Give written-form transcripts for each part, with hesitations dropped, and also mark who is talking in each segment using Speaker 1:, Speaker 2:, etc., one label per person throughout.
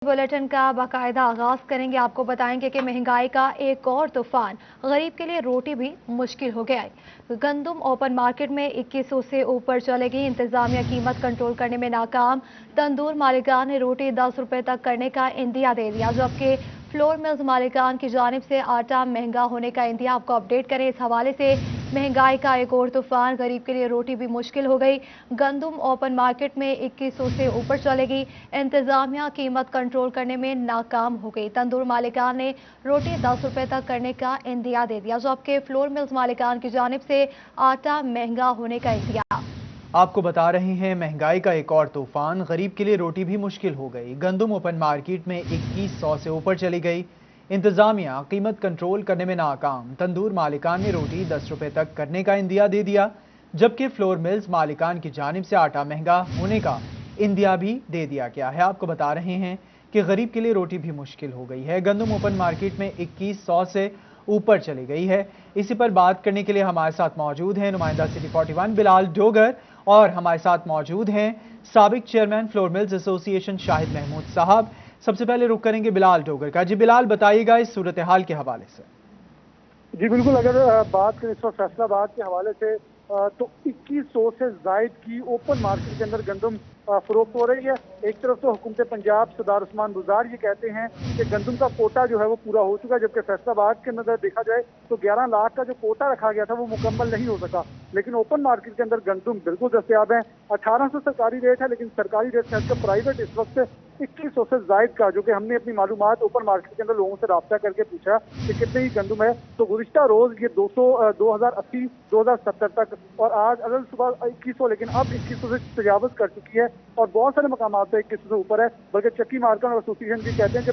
Speaker 1: Bulletin का बाकायदा आगाज करेंगे। आपको बताएंगे कि महंगाई का एक और तूफान, गरीब के लिए रोटी भी मुश्किल हो गया है। गंदम ओपन मार्केट में 2100 से ऊपर चलेगी। इंतजामिया कीमत कंट्रोल करने में नाकाम। तंदूर मालिकान ने रोटी 10 रुपए तक करने का इंदिया दे दिया, जबकि फ्लोर मिल्स मालिकान की जानिब से आटा महंगा होने का इंदिया। आपको अपडेट करें इस हवाले से। महंगाई का एक और तूफान, गरीब के लिए रोटी भी मुश्किल हो गई। गंदम ओपन मार्केट में 2100 से ऊपर चलेगी। इंतजामिया कीमत कंट्रोल करने में नाकाम हो गई। तंदूर मालिकान ने रोटी 10 रुपए तक करने का इंदिया दे दिया, जबकि फ्लोर मिल्स मालिकान की जानिब से आटा महंगा होने का इंदिया।
Speaker 2: आपको बता रहे हैं महंगाई का एक और तूफान, गरीब के लिए रोटी भी मुश्किल हो गई। गंदम ओपन मार्केट में 2100 से ऊपर चली गई। इंतजामिया कीमत कंट्रोल करने में नाकाम। तंदूर मालिकान ने रोटी 10 रुपए तक करने का इंदिया दे दिया, जबकि फ्लोर मिल्स मालिकान की जानिब से आटा महंगा होने का इंदिया भी दे दिया गया है। आपको बता रहे हैं कि गरीब के लिए रोटी भी मुश्किल हो गई है। गंदम ओपन मार्केट में 2100 से ऊपर चली गई है। इसी पर बात करने के लिए हमारे साथ मौजूद हैं नुमाइंदा सिटी 41 बिलाल डोगर, और हमारे साथ मौजूद हैं साबिक chairman flour mills association Shahid Mahmood साहब। सबसे पहले रुख करेंगे बिलाल डोगर का। जी बिलाल, बताइएगा इस सूरत हाल के हवाले से।
Speaker 3: जी बिल्कुल, अगर बात करें इस वक्त फैसलाबाद के हवाले से तो 2100 से जायद की ओपन मार्केट के अंदर गंदम फरोख्त हो रही है। एक तरफ तो हुकूमत पंजाब सरदार उस्मान बुज़दार ये कहते हैं कि गंदम का कोटा जो है वो पूरा हो चुका है, जबकि फैसलाबाद के अंदर देखा जाए तो 11 लाख का जो कोटा रखा गया था वो मुकम्मल नहीं हो सका। लेकिन ओपन मार्केट के अंदर गंदम बिल्कुल दस्तयाब है। 1800 सरकारी रेट है, लेकिन सरकारी रेट से हटकर प्राइवेट इस वक्त 2100 से जायद का, जो कि हमने अपनी मालूमात ओपन मार्केट के अंदर लोगों से राब्ता करके पूछा कि कितने ही गंदम है, तो गुज़िश्ता रोज ये 2080 2070 तक, और आज अगल सुबह 2100, लेकिन अब 2100 से तजावज कर चुकी है और बहुत सारे मकामात पे 2100 से ऊपर है। बल्कि चक्की मार्केट एसोसिएशन भी कहते हैं कि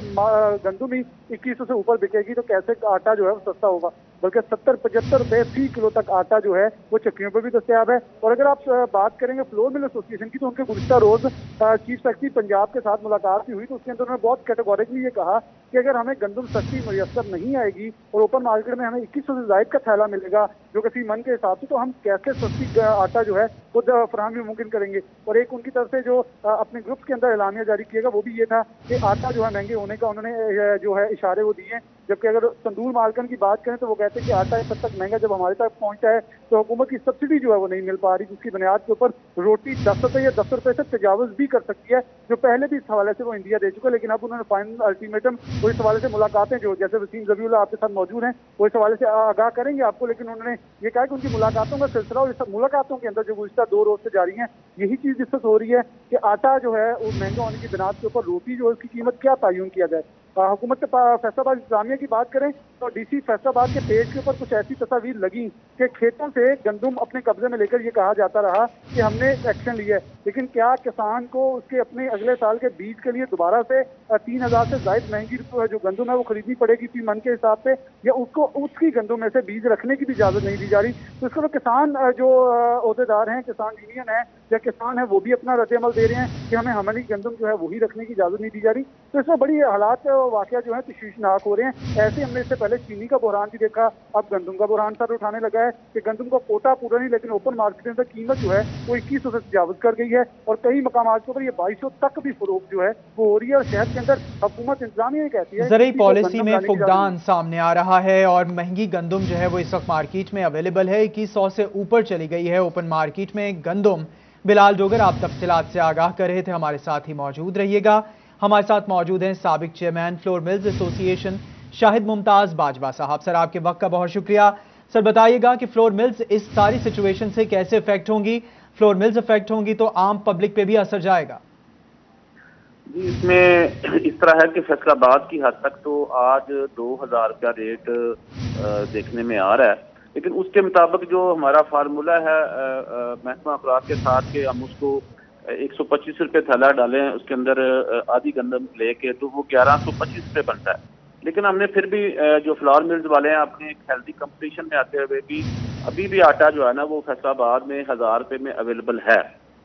Speaker 3: गंदम ही 2100 से ऊपर बिकेगी तो कैसे आटा जो है वो सस्ता होगा। बल्कि 70-75 रुपए फी किलो तक आटा जो है वो चक्कियों पर भी दस्तयाब है। और अगर आप बात करेंगे फ्लोर मिल एसोसिएशन की, तो उनके गुज़िश्ता रोज चीफ सेक्रेटरी पंजाब के साथ मुलाकात भी हुई, तो उसके अंदर उन्होंने बहुत कैटेगोरिकली ये कहा कि अगर हमें गंदम सस्ती मुयसर नहीं आएगी और ओपन मार्केट में हमें 2100 से जायद का थैला मिलेगा जो कि फी मन के हिसाब से, तो हम कैसे सस्ती आटा जो है खुद फराहमी मुमकिन करेंगे। और एक उनकी तरफ से जो अपने ग्रुप के अंदर एलानिया जारी किएगा वो भी ये था कि आटा जो है महंगे होने का उन्होंने जो है इशारे वो दिए। जबकि अगर तंदूर मार्कन की बात करें तो वो कहते हैं कि आटा इस हद तक महंगा जब हमारे तक पहुंचता है तो हुकूमत की सब्सिडी जो है वो नहीं मिल पा रही, जिसकी बुनियाद के ऊपर रोटी 10 रुपए या 10 रुपए से तजावज भी कर सकती है, जो पहले भी इस हवाले से वो इंडिया दे चुका है। लेकिन अब उन्होंने फाइनल अल्टीमेटम वो इस हवाले से मुलाकातें जो जैसे वसीम ज़बीउल्लाह आपके साथ मौजूद हैं वो इस हवाले से आगाह करेंगे आपको, लेकिन उन्होंने ये कहा कि उनकी मुलाकातों का सिलसिला और इस मुलाकातों के अंदर जो गुज़िश्ता 2 रोज से जारी है यही चीज डिस्कस हो रही है कि आटा जो है वो महंगा होने की बुनियाद के ऊपर रोटी जो है उसकी कीमत क्या तयन किया जाए। हुकूमत फैसलाबाद इंतजामिया की बात करें तो डीसी फैसलाबाद के पेज के ऊपर कुछ ऐसी तस्वीर लगी कि खेतों से गंदम अपने कब्जे में लेकर ये कहा जाता रहा कि हमने एक्शन लिया है, लेकिन क्या किसान को उसके अपने अगले साल के बीज के लिए दोबारा से 3000 से जायद महंगी जो गंदम है वो खरीदनी पड़ेगी फी मन के हिसाब से, या उसको उसकी गंदम में से बीज रखने की भी इजाजत नहीं दी जा रही। तो इसको किसान जो अहदेदार हैं, किसान यूनियन है या किसान है, वो भी अपना रद्द-ए-अमल दे रहे हैं कि हमें हमारी गंदम जो है वही रखने की इजाजत नहीं दी जा रही। तो इसमें बड़ी हालात वाकया जो है तशवीशनाक हो रहे हैं। ऐसे हमने इससे पहले चीनी का बहरान भी देखा, अब गंदम का बहरान सर उठाने लगा है कि गंदम का कोटा पूरा नहीं, लेकिन ओपन मार्केट के अंदर कीमत जो है वो 2100 से तजावज कर गई है और कई मकामात के ऊपर ये 2200 तक भी फरोख्त जो है वो हो रही है। और शहर के अंदर हुकूमत इंतजामिया ये कहती है
Speaker 2: ज़रूरी पॉलिसी में फुकदान सामने आ रहा है और महंगी गंदम जो है वो इस वक्त मार्केट में अवेलेबल है। 2100 से ऊपर चली गई है ओपन मार्केट में गंदम। बिलाल डोगर आप तफसीलात से आगाह कर रहे थे, हमारे साथ ही मौजूद रहिएगा। हमारे साथ मौजूद हैं साबिक chairman flour mills association Shahid Mumtaz Bajwa साहब। सर, आपके वक्त का बहुत शुक्रिया। सर, बताइएगा कि फ्लोर मिल्स इस सारी सिचुएशन से कैसे इफेक्ट होंगी? फ्लोर मिल्स इफेक्ट होंगी तो आम पब्लिक पे भी असर जाएगा?
Speaker 4: जी, इसमें इस तरह है कि फैसलाबाद की हद तक तो आज 2000 का रेट देखने में आ रहा है, लेकिन उसके मुताबिक जो हमारा फार्मूला है महकमा खुराक के साथ कि हम उसको 125 रुपये थैला डालें उसके अंदर आधी गंदम लेके, तो वो 1125 रुपये बनता है। लेकिन हमने फिर भी जो फ्लोर मिल्स वाले हैं अपने एक हेल्दी कंपटीशन में आते हुए भी अभी भी आटा जो है ना वो फैसलाबाद में 1000 रुपये में अवेलेबल है।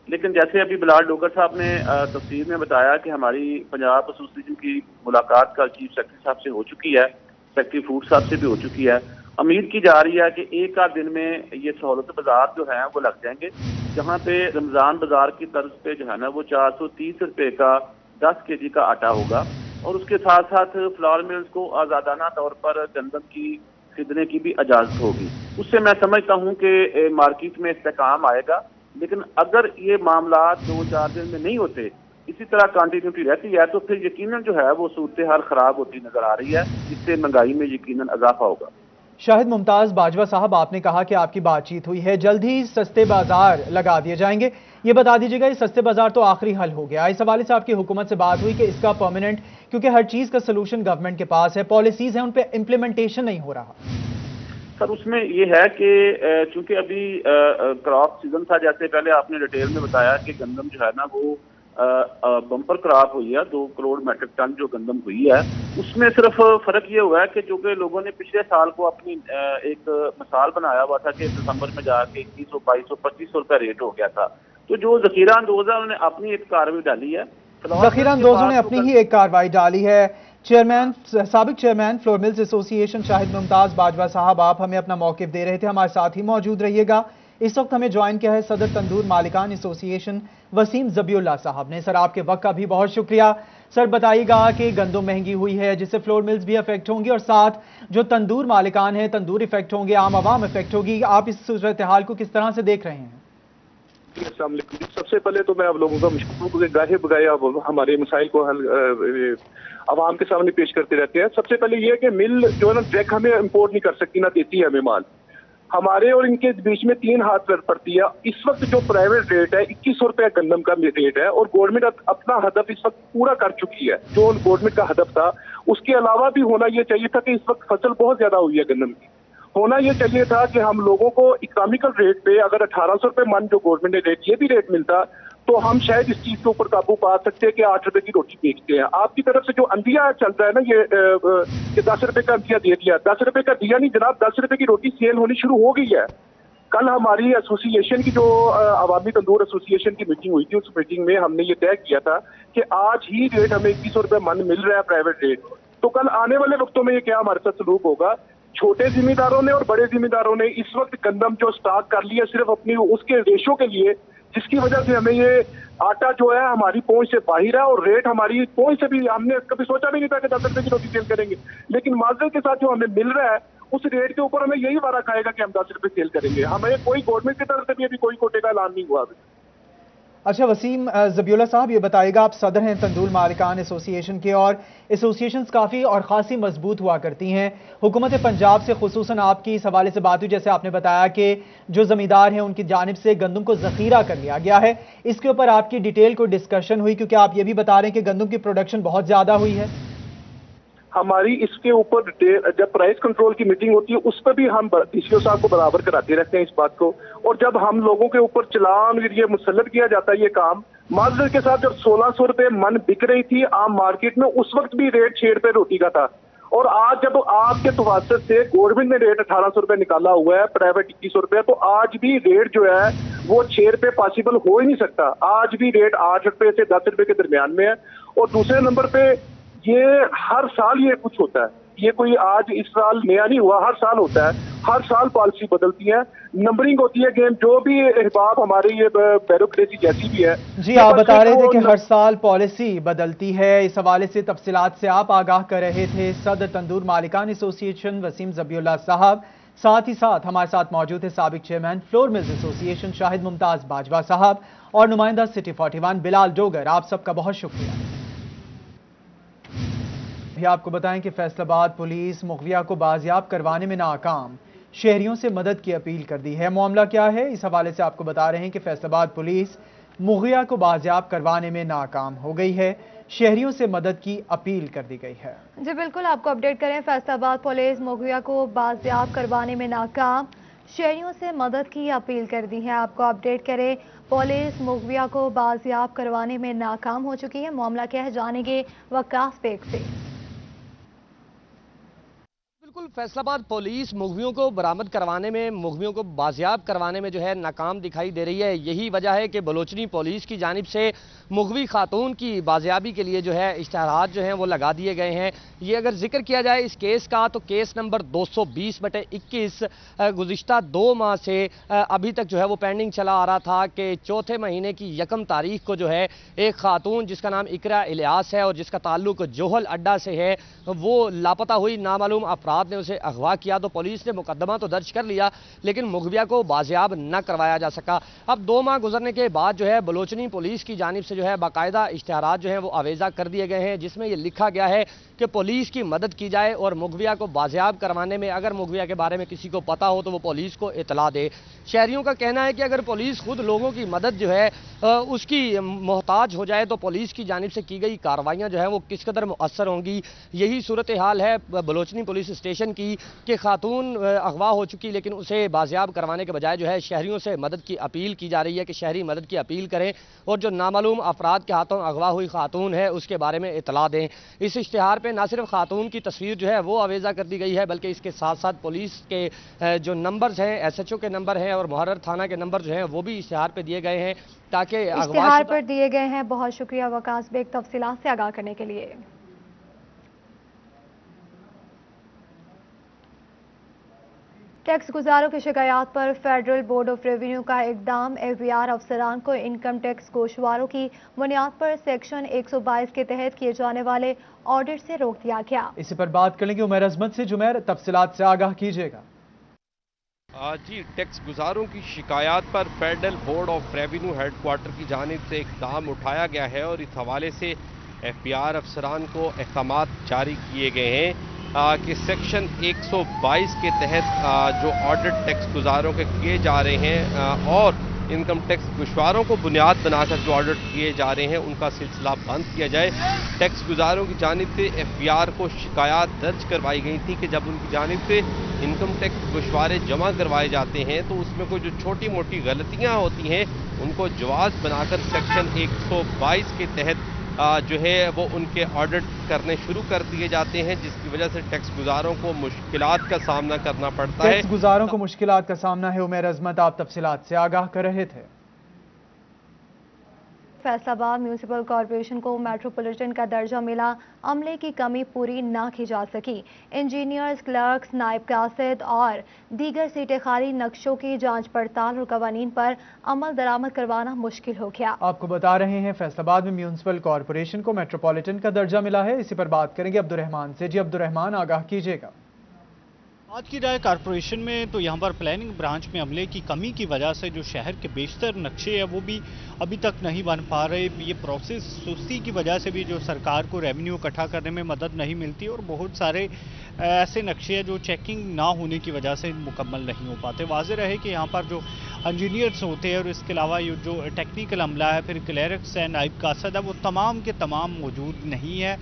Speaker 4: लेकिन जैसे अभी बिलाल डोगर साहब ने तफसीर में बताया कि हमारी पंजाब एसोसिएशन की मुलाकात कल चीफ सेक्रेटरी साहब से हो चुकी है, सेक्रेटरी फूड साहब से भी हो चुकी है। उम्मीद की जा रही है कि एक आध दिन में ये सहूलत बाजार जो है वो लग जाएंगे, जहाँ पे रमज़ान बाजार की तर्ज पे जो है ना वो 430 रुपये का 10 kg का आटा होगा, और उसके साथ साथ फ्लावर मिल्स को आज़ादाना तौर पर गंदम की खरीदने की भी इजाज़त होगी। उससे मैं समझता हूं कि मार्केट में इस्तेकाम आएगा। लेकिन अगर ये मामला 2-4 दिन में नहीं होते, इसी तरह कंटिन्यूटी रहती है, तो फिर यकीनन जो है वो सूरत हाल खराब होती नजर आ रही है, जिससे महंगाई में यकीनन इजाफा होगा।
Speaker 2: शाहिद मुमताज बाजवा साहब, आपने कहा कि आपकी बातचीत हुई है, जल्द ही सस्ते बाजार लगा दिए जाएंगे। ये बता दीजिएगा, ये सस्ते बाजार तो आखिरी हल हो गया, इस हवाले से आपकी हुकूमत से बात हुई कि इसका परमानेंट, क्योंकि हर चीज का सोल्यूशन गवर्नमेंट के पास है, पॉलिसीज हैं, उन पे इम्प्लीमेंटेशन नहीं हो रहा।
Speaker 4: सर, उसमें ये है कि चूंकि अभी क्रॉप सीजन था, जैसे पहले आपने डिटेल में बताया कि गंदम जो है ना वो बम्पर क्रॉप हुई है, 2 करोड़ मेट्रिक टन जो गंदम हुई है, उसमें सिर्फ फर्क ये हुआ है कि जो कि लोगों ने पिछले साल को अपनी एक मिसाल बनाया हुआ था कि दिसंबर में जाके 2100, 2200, 2500 रुपये रेट हो गया था। तो जो जखीरा अंदोज है उन्होंने अपनी एक कार्रवाई डाली है।
Speaker 2: जखीरा अंदोजों ने अपनी ही एक कार्रवाई डाली है। साबिक chairman flour mills association Shahid Mumtaz Bajwa साहब, आप हमें अपना मौक़िफ़ दे रहे थे, हमारे साथ ही मौजूद रहिएगा। इस वक्त हमें ज्वाइन किया है सदर तंदूर मालिकान एसोसिएशन वसीम ज़बीउल्लाह साहब ने। सर, आपके वक्त का भी बहुत शुक्रिया। सर, बताइएगा कि गंदम महंगी हुई है, जिससे फ्लोर मिल्स भी अफेक्ट होंगी, और साथ जो तंदूर मालिकान है, तंदूर इफेक्ट होंगे, आम आवाम इफेक्ट होगी। आप इस सूरत हाल को किस तरह से देख रहे हैं?
Speaker 5: अस्सलाम वालेकुम। सबसे पहले तो मैं आप लोगों का मशकूर गाहे बगाए आप हमारे मसाइल को हल आवाम के सामने पेश करते रहते हैं। सबसे पहले ये है कि मिल जो है ना डायरेक्ट हमें इंपोर्ट नहीं कर सकती, ना देती है हमें माल। हमारे और इनके बीच में 3 हाथ पड़ती है। इस वक्त जो प्राइवेट रेट है 2100 रुपये गंदम का रेट है, और गवर्नमेंट अपना हदफ इस वक्त पूरा कर चुकी है। जो गवर्नमेंट का हदफ था उसके अलावा भी होना ये चाहिए था कि इस वक्त फसल बहुत ज्यादा हुई है गंदम की। होना ये चाहिए था कि हम लोगों को इकोनॉमिकल रेट पे अगर 1800 रुपये मन जो गवर्नमेंट ने रेट, ये भी रेट मिलता, तो हम शायद इस चीज के ऊपर काबू पा सकते हैं कि 8 रुपए की रोटी बेचते हैं। आपकी तरफ से जो अंदिया चल रहा है ना, ये 10 रुपए का अंदिया दे दिया, 10 रुपए का दिया नहीं जनाब, 10 रुपए की रोटी सेल होनी शुरू हो गई है। कल हमारी एसोसिएशन की जो अवामी तंदूर एसोसिएशन की मीटिंग हुई थी, उस मीटिंग में हमने ये तय किया था कि आज ही रेट हमें 2100 रुपये मन मिल रहा है प्राइवेट रेट। तो कल आने वाले वक्तों में ये क्या हमारे साथ सलूक होगा? छोटे जिम्मेदारों ने और बड़े जिम्मेदारों ने इस वक्त गंदम जो स्टॉक कर लिया सिर्फ अपनी उसके रेशो के लिए, जिसकी वजह से हमें ये आटा जो है हमारी पहुंच से बाहर है, और रेट हमारी पहुंच से भी हमने कभी सोचा भी नहीं था कि 10 रुपए की रोटी सेल करेंगे। लेकिन माजरत के साथ जो हमें मिल रहा है उस रेट के ऊपर हमें यही वादा खाएगा कि हम 10 रुपए सेल करेंगे। हमें कोई गवर्नमेंट की तरफ से भी अभी कोई कोटे का ऐलान नहीं हुआ अभी।
Speaker 2: अच्छा वसीम ज़बीउल्लाह साहब, ये बताइएगा, आप सदर हैं तंदूर मालिकान एसोसिएशन के, और एसोसिएशंस काफ़ी और ख़ासी मजबूत हुआ करती हैं। हुकूमत पंजाब से खुसूसन आपकी इस हवाले से बात हुई, जैसे आपने बताया कि जो ज़मींदार हैं उनकी जानिब से गंदम को ज़ख़ीरा कर लिया गया है। इसके ऊपर आपकी डिटेल को डिस्कशन हुई, क्योंकि आप ये भी बता रहे हैं कि गंदम की प्रोडक्शन बहुत ज़्यादा हुई है।
Speaker 5: हमारी इसके ऊपर जब प्राइस कंट्रोल की मीटिंग होती है उस पर भी हम डीसीओ साहब को बराबर कराते रहते हैं इस बात को। और जब हम लोगों के ऊपर चलान ये मुसल्लत किया जाता है ये काम, माजरत के साथ जब 1600 रुपये मन बिक रही थी आम मार्केट में, उस वक्त भी रेट 6 रुपये रोटी का था। और आज जब आपके तवसत से गवर्नमेंट ने रेट 1800 रुपये निकाला हुआ है, प्राइवेट 2100 रुपये, तो आज भी रेट जो है वो 6 रुपये पॉसिबल हो ही नहीं सकता। आज भी रेट 8 रुपये से 10 रुपये के दरमियान में है। और दूसरे नंबर पे ये हर साल ये कुछ होता है, ये कोई आज इस साल नया नहीं हुआ, हर साल होता है। हर साल पॉलिसी बदलती है, नंबरिंग होती है गेम, जो भी अहबाब हमारी ये ब्यूरोक्रेसी जैसी भी है।
Speaker 2: जी, आप बता रहे थे कि हर साल पॉलिसी बदलती है। इस हवाले से तफसीलात से आप आगाह कर रहे थे सदर तंदूर मालिकान एसोसिएशन वसीम ज़बीउल्लाह साहब। साथ ही साथ हमारे साथ मौजूद है साबिक chairman flour mills association Shahid Mumtaz Bajwa साहब और नुमाइंदा सिटी 41 बिलाल डोगर। आप सबका बहुत शुक्रिया। आपको बताएं कि फैसलाबाद पुलिस मुग़विया को बाजियाब करवाने में नाकाम, शहरियों से मदद की अपील कर दी है। मामला क्या है, इस हवाले से आपको बता रहे हैं कि फैसलाबाद पुलिस मुग़विया को बाजियाब करवाने में नाकाम हो गई है, शहरियों से मदद की अपील कर दी गई है।
Speaker 1: जी बिल्कुल, आपको अपडेट करें, फैसलाबाद पुलिस मुग़विया को बाजियाब करवाने में नाकाम, शहरियों से मदद की अपील कर दी है। आपको अपडेट करें, पुलिस मुग़विया को बाजियाब करवाने में नाकाम हो चुकी है। मामला क्या है जानेंगे वकास बेग से।
Speaker 6: बिल्कुल फैसलाबाद पुलिस मुगवियों को बरामद करवाने में, मुगवियों को बाजियाब करवाने में जो है नाकाम दिखाई दे रही है। यही वजह है कि बलोचनी पुलिस की जानिब से मुगवी खातून की बाजियाबी के लिए जो है इश्तहारात जो हैं वो लगा दिए गए हैं। ये अगर जिक्र किया जाए इस केस का तो केस नंबर 220/21 गुज़िश्ता 2 माह से अभी तक जो है वो पेंडिंग चला आ रहा था कि चौथे महीने की 1 तारीख को जो है एक खातून जिसका नाम इकरा इलियास है और जिसका ताल्लुक जोहल अड्डा से है, वो लापता हुई। नामालूम अफराद ने उसे अगवा किया तो पुलिस ने मुकदमा तो दर्ज कर लिया, लेकिन मुगविया को बाजियाब न करवाया जा सका। अब 2 माह गुजरने के बाद जो है बलोचनी पुलिस की जानिब से जो है बाकायदा इश्तहारात जो है वो आवेजा कर दिए गए हैं, जिसमें ये लिखा गया है कि पुलिस की मदद की जाए और मुगविया को बाजियाब करवाने में अगर मुगविया के बारे में किसी को पता हो तो वो पुलिस को इतला दे। शहरियों का कहना है कि अगर पुलिस खुद लोगों की मदद जो है उसकी मोहताज हो जाए तो पुलिस की जानिब से की गई कार्रवाइयाँ जो है वो किस कदर मुअस्सर होंगी। यही सूरत हाल है बलोचनी पुलिस स्टेशन की कि खातून अगवा हो चुकी, लेकिन उसे बाजियाब करवाने के बजाय जो है शहरियों से मदद की अपील की जा रही है कि शहरी मदद की अपील करें और जो नामालूम अफराद के हाथों अगवा हुई खातून है उसके बारे में इतला दें। इस इश्तिहार पे ना सिर्फ खातून की तस्वीर जो है वो आवेजा कर दी गई है, बल्कि इसके साथ साथ पुलिस के जो नंबर्स हैं, SHO के नंबर हैं और मुहर्रर थाना के नंबर जो हैं वो भी इश्तिहार पे दिए गए हैं ताकि
Speaker 1: इश्तिहार पर दिए गए हैं। बहुत शुक्रिया वकास बेग तफसीलात से आगाह करने के लिए। टैक्स गुजारों की शिकायत पर फेडरल बोर्ड ऑफ रेवेन्यू का इकदाम। FBR अफसरान को इनकम टैक्स गोशवारों की बुनियाद पर सेक्शन 122 के तहत किए जाने वाले ऑडिट से रोक दिया गया।
Speaker 2: इसी पर बात कर लेंगे उमर अजमत से। जुमैर, तफसीलात से आगाह कीजिएगा।
Speaker 7: जी, टैक्स गुजारों की शिकायत पर federal board of revenue headquarter की जानिब से इकदाम उठाया गया है और इस हवाले से FBR अफसरान को अहकामात जारी किए गए हैं कि सेक्शन 122 के तहत जो ऑडिट टैक्स गुजारों के किए जा रहे हैं और इनकम टैक्स गुशवारों को बुनियाद बनाकर जो ऑडिट किए जा रहे हैं उनका सिलसिला बंद किया जाए। टैक्स गुजारों की जानिब से FBR को शिकायत दर्ज करवाई गई थी कि जब उनकी जानिब से इनकम टैक्स गुशवारे जमा करवाए जाते हैं तो उसमें कोई जो छोटी मोटी गलतियां होती हैं उनको जवाज बनाकर सेक्शन 122 के तहत जो है वो उनके ऑडिट करने शुरू कर दिए जाते हैं, जिसकी वजह से टैक्स गुजारों को मुश्किलात का सामना करना पड़ता है।
Speaker 2: टैक्स गुजारों को मुश्किलात का सामना है। उमर अजमत, आप तफसीलात से आगाह कर रहे थे।
Speaker 1: फैसलाबाद म्यूनिसिपल कॉरपोरेशन को मेट्रोपॉलिटन का दर्जा मिला, अमले की कमी पूरी ना की जा सकी। इंजीनियर्स, क्लर्क्स, नायब कासिद और दीगर सीटें खाली, नक्शों की जांच पड़ताल और कवानीन पर अमल दरामद करवाना मुश्किल हो गया।
Speaker 2: आपको बता रहे हैं फैसलाबाद में म्यूनिसिपल कॉरपोरेशन को मेट्रोपॉलिटन का दर्जा मिला है। इसी पर बात करेंगे अब्दुर्रहमान से। जी अब्दुर्रहमान, आगाह कीजिएगा।
Speaker 8: आज की जाए कारपोरेशन में तो यहाँ पर प्लानिंग ब्रांच में अमले की कमी की वजह से जो शहर के बेशतर नक्शे हैं वो भी अभी तक नहीं बन पा रहे। ये प्रोसेस सुस्ती की वजह से भी जो सरकार को रेवेन्यू इकट्ठा करने में मदद नहीं मिलती और बहुत सारे ऐसे नक्शे हैं जो चेकिंग ना होने की वजह से मुकम्मल नहीं हो पाते। वाज़ेह रहे कि यहाँ पर जो इंजीनियर्स होते हैं और इसके अलावा ये जो टेक्निकल अमला है, फिर क्लर्क्स है, नायब कासिद है, वो तमाम के तमाम मौजूद नहीं है,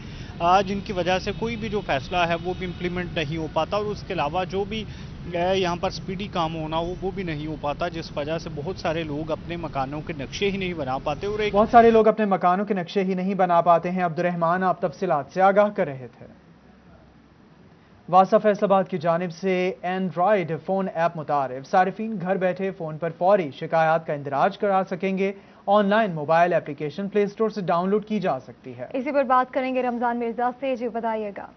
Speaker 8: जिनकी वजह से कोई भी जो फैसला है वो भी इम्प्लीमेंट नहीं हो पाता और उसके अलावा जो भी यहाँ पर स्पीडी काम होना हो वो भी नहीं हो पाता, जिस वजह से बहुत सारे लोग अपने मकानों के नक्शे ही नहीं बना पाते और
Speaker 2: बहुत सारे लोग अपने मकानों के नक्शे ही नहीं बना पाते हैं। अब्दुर्रहमान, आप तफसीलात से आगाह कर रहे थे। वासा फैसलाबाद की जानिब से एंड्रॉयड फ़ोन ऐप मुतारिफ सारिफीन घर बैठे फ़ोन पर फौरी शिकायत का इंदराज करा सकेंगे। Online mobile application play store से डाउनलोड की जा सकती है।
Speaker 1: इसी पर बात करेंगे रमजान मिर्जा से। जी बताइएगा।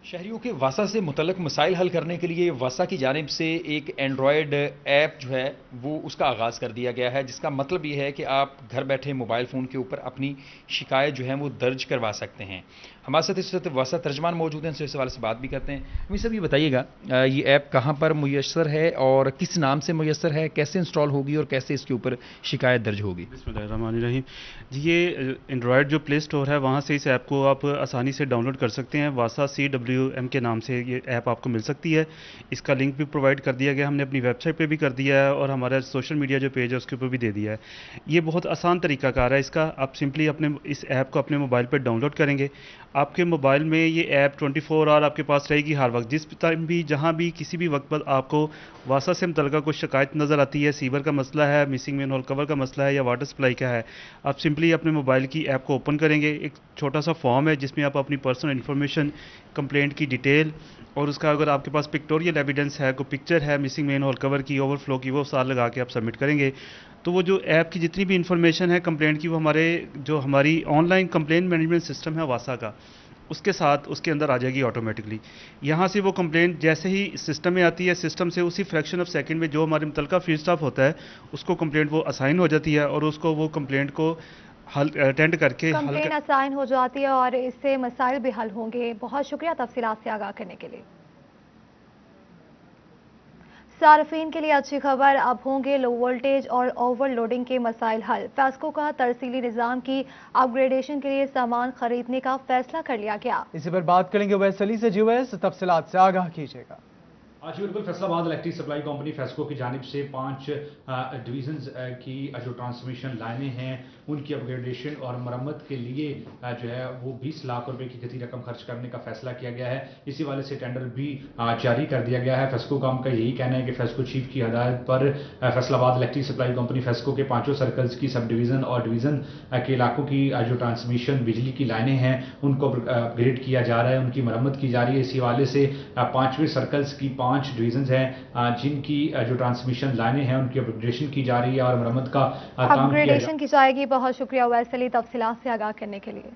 Speaker 9: शहरियों के वासा से मुतल्लक मसाइल हल करने के लिए वासा की जानिब से एक एंड्रॉयड ऐप जो है वो उसका आगाज़ कर दिया गया है, जिसका मतलब ये है कि आप घर बैठे मोबाइल फ़ोन के ऊपर अपनी शिकायत जो है वो दर्ज करवा सकते हैं। हमारे साथ इस वक्त वासा तर्जमान मौजूद हैं, इस हवाले से बात भी करते हैं। हमें सब ये बताइएगा, ये ऐप कहाँ पर मुयस्सर है और किस नाम से मुयस्सर है, कैसे इंस्टॉल होगी और कैसे इसके ऊपर शिकायत दर्ज होगी?
Speaker 8: बिस्मिल्लाहिर्रहमानिर्रहीम। जी, ये एंड्रॉयड जो प्ले स्टोर है वहाँ से इस ऐप को आप आसानी से डाउनलोड कर सकते हैं। वासा CWM के नाम से ये ऐप आपको मिल सकती है। इसका लिंक भी प्रोवाइड कर दिया गया, हमने अपनी वेबसाइट पे भी कर दिया है और हमारा सोशल मीडिया जो पेज है उसके ऊपर भी दे दिया है। ये बहुत आसान तरीकाकार है इसका। आप सिंपली अपने इस ऐप को अपने मोबाइल पर डाउनलोड करेंगे। आपके मोबाइल में ये ऐप 24 आवर आपके पास रहेगी हर वक्त। जिस टाइम भी, जहाँ भी, किसी भी वक्त पर आपको वासा से मुतल्लिक़ कोई शिकायत नज़र आती है, सीवर का मसला है, मिसिंग मैनहोल कवर का मसला है या वाटर सप्लाई का है, आप सिंपली अपने मोबाइल की ऐप को ओपन करेंगे। एक छोटा सा फॉर्म है जिसमें आप अपनी पर्सनल इन्फॉर्मेशन, कंप्लेंट
Speaker 10: कंप्लेंट की डिटेल और उसका अगर आपके पास पिक्टोरियल एविडेंस है, कोई पिक्चर है मिसिंग मेन होल कवर की, ओवरफ्लो की, वो साथ लगा के आप सबमिट करेंगे तो वो जो ऐप की जितनी भी इंफॉर्मेशन है कंप्लेंट की, वो हमारी ऑनलाइन कंप्लेंट मैनेजमेंट सिस्टम है वासा का, उसके साथ उसके अंदर आ जाएगी ऑटोमेटिकली। यहाँ से वो कंप्लेंट जैसे ही सिस्टम में आती है, सिस्टम से उसी फ्रैक्शन ऑफ सेकंड में जो हमारे मुतलका फील्ड स्टाफ होता है उसको कंप्लेंट वो असाइन हो जाती है और उसको वो कंप्लेंट को अटेंड करके
Speaker 1: कंप्लेंट असाइन हो जाती है और इससे मसाइल भी हल होंगे। बहुत शुक्रिया तफसीलात से आगाह करने के लिए। सार्फिन के लिए अच्छी खबर, अब होंगे लो वोल्टेज और ओवरलोडिंग के मसाइल हल। फेस्को का तरसीली निज़ाम की अपग्रेडेशन के लिए सामान खरीदने का फैसला कर लिया गया।
Speaker 2: इसी पर बात करेंगे उवैस अली से। जी उवैस, तफसीलात से आगाह कीजिएगा।
Speaker 11: आज बिल्कुल Faisalabad electric supply company FESCO की जानिब से 5 डिवीजन्स की जो ट्रांसमिशन लाइनें हैं उनकी अपग्रेडेशन और मरम्मत के लिए जो है वो 20 लाख रुपए की गति रकम खर्च करने का फैसला किया गया है। इसी वाले से टेंडर भी जारी कर दिया गया है। फेस्को काम का यही कहना है कि फेस्को चीफ की हदायत पर Faisalabad electric supply company FESCO के 5 सर्कल्स की सब डिवीज़न और डिवीज़न के इलाकों की जो ट्रांसमिशन बिजली की लाइनें हैं उनको अपग्रेड किया जा रहा है, उनकी मरम्मत की जा रही है। इसी वाले से 5वें सर्कल्स की 5 डिवीजन हैं जिनकी जो ट्रांसमिशन लाइनें हैं उनकी अपग्रेडेशन की जा रही है और मरम्मत का काम
Speaker 1: अपग्रेडेशन की जाएगी। बहुत शुक्रिया उवैस अली तफसीलात से आगाह करने के लिए।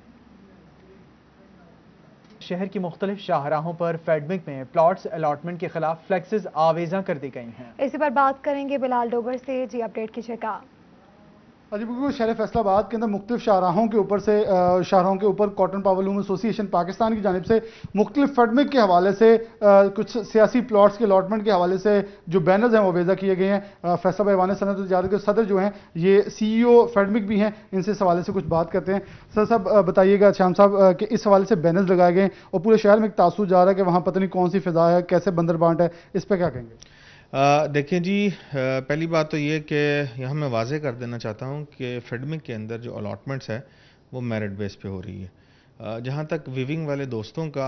Speaker 2: शहर की मुख्तलिफ शाहराहों पर फेडमिक में प्लॉट्स अलॉटमेंट के खिलाफ फ्लेक्सेस आवेजा कर दी गई हैं।
Speaker 1: इसी पर बात करेंगे बिलाल डोगर से। जी अपडेट कीजिएगा।
Speaker 12: जी बिल्कुल, शहर फैसलाबाद के अंदर मुख्तलिफ शाहराहों के ऊपर कॉटन पावरलूम एसोसिएशन पाकिस्तान की जानिब से मुख्तलिफ फेडमिक के हवाले से कुछ सियासी प्लॉट्स के अलॉटमेंट के हवाले से जो बैनर्स हैं वो वेज़ा किए गए हैं। फैसलाबाद ऐवान सनअत तजारत के सदर जो हैं ये CEO फेडमिक भी हैं, इनसे इस हवाले से कुछ बात करते हैं। सर साहब बताइएगा, श्याम साहब, कि इस हवाले से बैनर्स लगाए गए और पूरे शहर में एक तासुर जा रहा है कि वहाँ पता नहीं कौन सी फ़िज़ा है, कैसे बंदर बांट है, इस पर क्या कहेंगे?
Speaker 13: देखें जी, पहली बात तो ये कि यहाँ मैं वाज़े कर देना चाहता हूँ कि फेडमिक के अंदर जो अलॉटमेंट्स है वो मेरिट बेस पे हो रही है। जहाँ तक विविंग वाले दोस्तों का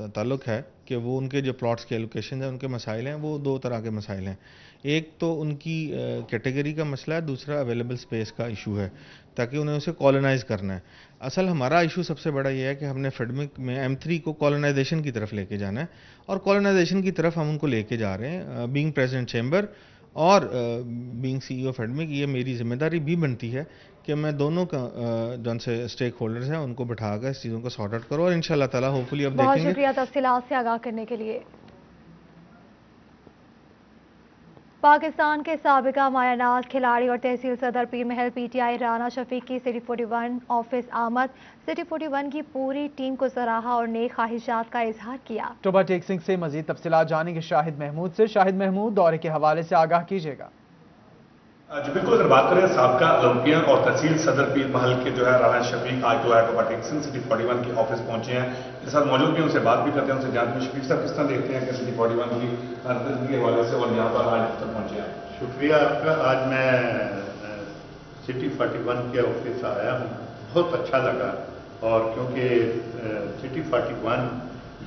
Speaker 13: ताल्लुक़ है कि वो उनके जो प्लॉट्स के एलोकेशन है उनके मसाइल हैं, वो 2 तरह के मसाइल हैं। एक तो उनकी कैटेगरी का मसला है, दूसरा अवेलेबल स्पेस का इशू है, ताकि उन्हें उसे कॉलोनाइज़ करना है। असल हमारा इशू सबसे बड़ा ये है कि हमने फेडमिक में M3 को कॉलोनाइजेशन की तरफ लेके जाना है और कॉलोनाइजेशन की तरफ हम उनको लेके जा रहे हैं। बीइंग प्रेसिडेंट चैम्बर और बीइंग CEO फेडमिक, ये मेरी जिम्मेदारी भी बनती है कि मैं दोनों का जो से स्टेक होल्डर्स हैं उनको बिठाकर इस चीज़ों को सॉर्ट आउट करो और इंशाल्लाह ताला होपफुली अब देखेंगे।
Speaker 1: बहुत शुक्रिया तफसीलात से आगाह करने के लिए। पाकिस्तान के साबिका मायानाज खिलाड़ी और तहसील सदर पीर महल PTI राना शफीक की सिटी 41 ऑफिस आमद। सिटी 41 की पूरी टीम को सराहा और नेक ख्वाहिशात का इजहार किया।
Speaker 2: टोबा टेक्सिंग से मजीद तफसीलात जानेंगे शाहिद महमूद से। शाहिद महमूद, दौरे के हवाले से आगाह कीजिएगा।
Speaker 14: जी बिल्कुल, अगर बात करें साबका ओलंपियन और तहसील सदर पीर महल के जो है राना शफीक आज जो है टोबा टेक्सिंग सिटी 41 की ऑफिस पहुंचे हैं। मेरे साथ मौजूद भी, उनसे बात भी करते हैं, उनसे जानते हैं शफीक साहब किस तरह देखते हैं कि सिटी 41 की के हवाले से और यहाँ पर आज तक पहुंचे हैं।
Speaker 15: शुक्रिया आपका। आज मैं सिटी 41 के ऑफिस आया हूँ, बहुत अच्छा लगा। और क्योंकि सिटी 41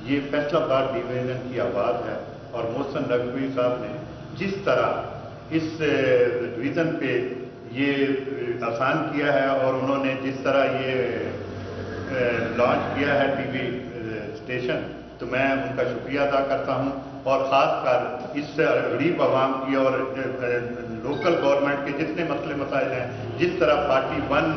Speaker 15: ये फैसलाबाद डिवीजन की आवाज़ है और मोहसिन नकवी साहब ने जिस तरह इस डिवीज़न पे ये आसान किया है और उन्होंने जिस तरह ये लॉन्च किया है TV स्टेशन, तो मैं उनका शुक्रिया अदा करता हूँ। और ख़ासकर इस गरीब आवाम की और लोकल गवर्नमेंट के जितने मसले मसाइल हैं, जिस तरह पार्टी 1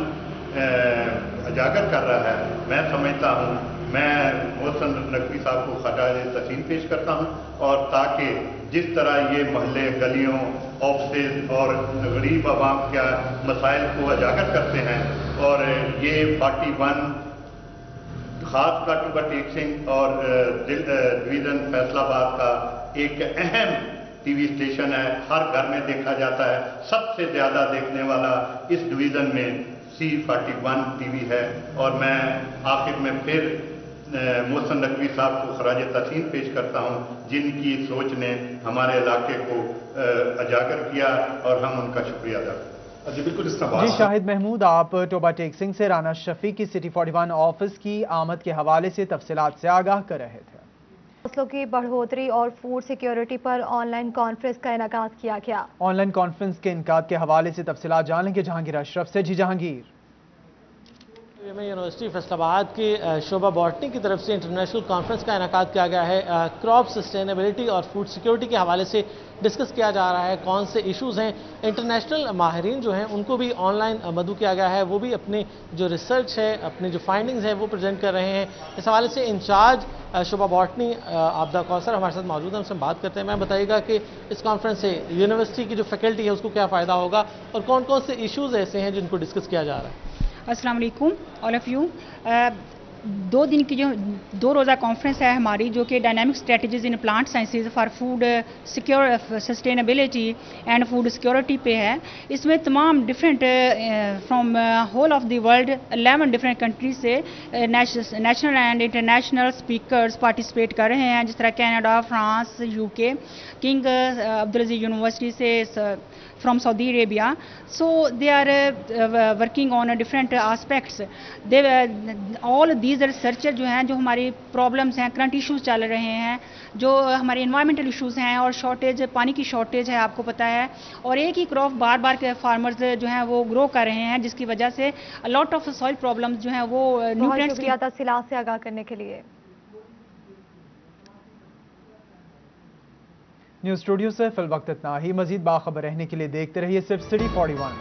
Speaker 15: उजागर कर रहा है, मैं समझता हूँ, मैं मोहसिन नकवी साहब को खराज तहसीन पेश करता हूँ। और ताकि जिस तरह ये मोहल्ले, गलियों, ऑफिस और गरीब आवाम के मसाइल को उजागर करते हैं और ये 41 खास का टोबा टेक्सिंग और डिवीज़न फैसलाबाद का एक अहम TV स्टेशन है। हर घर में देखा जाता है। सबसे ज़्यादा देखने वाला इस डिवीज़न में C41 TV है। और मैं आखिर में फिर मोहसिन नकवी साहब को खराज तहसीन पेश करता हूँ, जिनकी सोच ने हमारे इलाके को उजागर किया और हम उनका शुक्रिया अदा करते हैं।
Speaker 14: जी बिल्कुल,
Speaker 2: जी शाहिद महमूद, आप टोबा टेक्सिंग से राना शफीक की सिटी 41 ऑफिस की आमद के हवाले से तफसीलात से आगाह कर रहे थे।
Speaker 1: फसलों की बढ़ोतरी और फूड सिक्योरिटी पर ऑनलाइन कॉन्फ्रेंस का इनेकाद किया गया।
Speaker 2: ऑनलाइन कॉन्फ्रेंस के इनेकाद के हवाले से तफसीलात जान लेंगे जहांगीर अशरफ से। जी जहांगीर।
Speaker 16: यूनिवर्सिटी फैसलाबाद के शोभा बॉटनी की तरफ से इंटरनेशनल कॉन्फ्रेंस का इनेकाद किया गया है। क्रॉप सस्टेनेबिलिटी और फूड सिक्योरिटी के हवाले से डिस्कस किया जा रहा है। कौन से इश्यूज़ हैं, इंटरनेशनल माहिरीन जो हैं उनको भी ऑनलाइन मदऊ किया गया है। वो भी अपने जो रिसर्च है, अपने जो फाइंडिंग्स हैं वो प्रेजेंट कर रहे हैं। इस हवाले से इंचार्ज शोभा बॉटनी आबदा कौसर हमारे साथ मौजूद हैं, उनसे बात करते हैं। मैं बताइएगा कि इस कॉन्फ्रेंस से यूनिवर्सिटी की जो फैकल्टी है उसको क्या फ़ायदा होगा और कौन कौन से इश्यूज़ ऐसे हैं जिनको डिस्कस किया जा रहा है।
Speaker 17: अस्सलाम वालेकुम ऑल ऑफ यू। 2 दिन की जो 2 रोज़ा कॉन्फ्रेंस है हमारी, जो कि dynamic strategies in plant sciences for food sustainability and food security पे है। इसमें तमाम different from whole of the world 11 different countries से national and international speakers participate कर रहे हैं, जिस तरह Canada, France, UK, King Abdulaziz university से from Saudi Arabia. So they are working on different aspects. They all these researchers जो हैं, जो हमारी प्रॉब्लम्स हैं, करंट इश्यूज चल रहे हैं, जो हमारे इन्वायरमेंटल इश्यूज हैं और शॉर्टेज, पानी की शॉर्टेज है आपको पता है, और एक ही क्रॉप बार बार के फार्मर्स जो हैं वो ग्रो कर रहे हैं, जिसकी वजह से लॉट ऑफ सॉइल प्रॉब्लम्स जो हैं वो न्यूट्रिएंट्स की
Speaker 1: तफसीलात से आगाह करने के लिए।
Speaker 2: न्यूज़ स्टूडियो से फिल वक्त इतना ही। मजीद बाखबर रहने के लिए देखते रहिए सिर्फ सिटी 41।